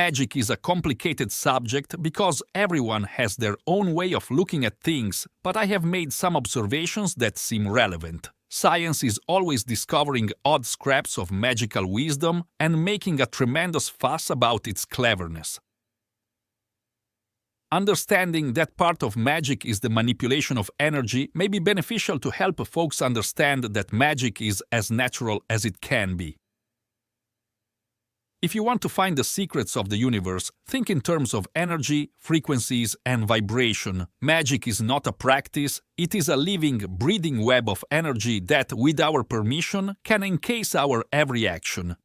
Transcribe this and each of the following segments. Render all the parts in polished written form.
magic is a complicated subject because everyone has their own way of looking at things, but I have made some observations that seem relevant. Science is always discovering odd scraps of magical wisdom and making a tremendous fuss about its cleverness. Understanding that part of magic is the manipulation of energy may be beneficial to help folks understand that magic is as natural as it can be. If you want to find the secrets of the universe, think in terms of energy, frequencies, and vibration. Magic is not a practice, it is a living, breathing web of energy that, with our permission, can encase our every action.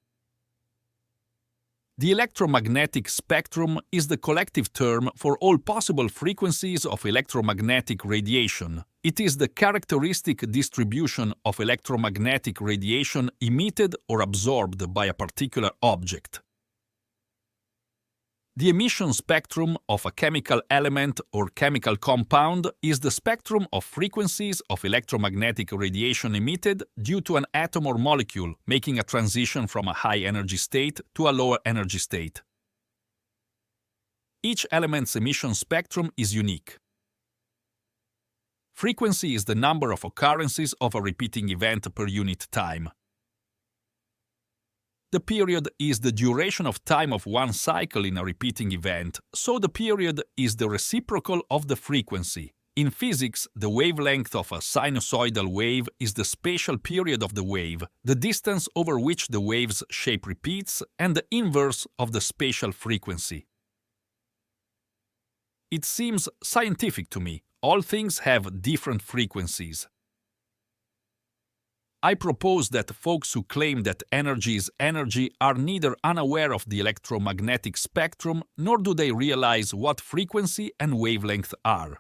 The electromagnetic spectrum is the collective term for all possible frequencies of electromagnetic radiation. It is the characteristic distribution of electromagnetic radiation emitted or absorbed by a particular object. The emission spectrum of a chemical element or chemical compound is the spectrum of frequencies of electromagnetic radiation emitted due to an atom or molecule making a transition from a high-energy state to a lower-energy state. Each element's emission spectrum is unique. Frequency is the number of occurrences of a repeating event per unit time. The period is the duration of time of one cycle in a repeating event, so the period is the reciprocal of the frequency. In physics, the wavelength of a sinusoidal wave is the spatial period of the wave, the distance over which the wave's shape repeats, and the inverse of the spatial frequency. It seems scientific to me. All things have different frequencies. I propose that folks who claim that energy is energy are neither unaware of the electromagnetic spectrum nor do they realize what frequency and wavelength are.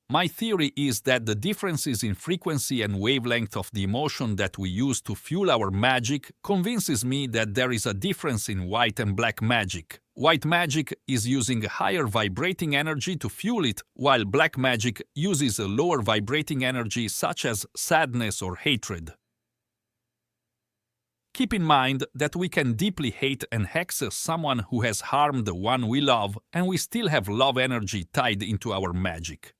My theory is that the differences in frequency and wavelength of the emotion that we use to fuel our magic convinces me that there is a difference in white and black magic. White magic is using higher vibrating energy to fuel it, while black magic uses a lower vibrating energy such as sadness or hatred. Keep in mind that we can deeply hate and hex someone who has harmed the one we love, and we still have love energy tied into our magic.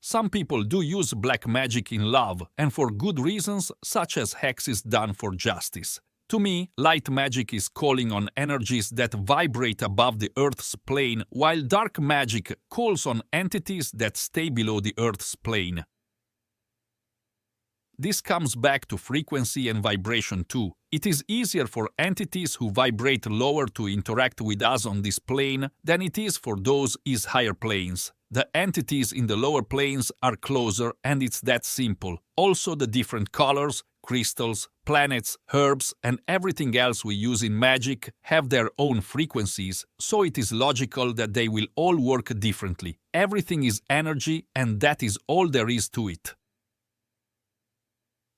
Some people do use black magic in love, and for good reasons, such as hexes done for justice. To me, light magic is calling on energies that vibrate above the Earth's plane, while dark magic calls on entities that stay below the Earth's plane. This comes back to frequency and vibration too. It is easier for entities who vibrate lower to interact with us on this plane than it is for those in higher planes. The entities in the lower planes are closer, and it's that simple. Also, the different colors, crystals, planets, herbs, and everything else we use in magic have their own frequencies, so it is logical that they will all work differently. Everything is energy, and that is all there is to it.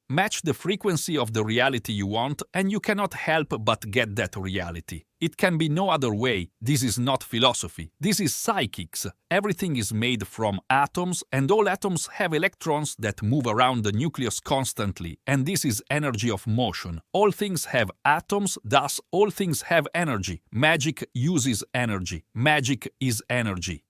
Match the frequency of the reality you want, and you cannot help but get that reality. It can be no other way. This is not philosophy. This is psychics. Everything is made from atoms, and all atoms have electrons that move around the nucleus constantly, and this is energy of motion. All things have atoms, thus all things have energy. Magic uses energy. Magic is energy.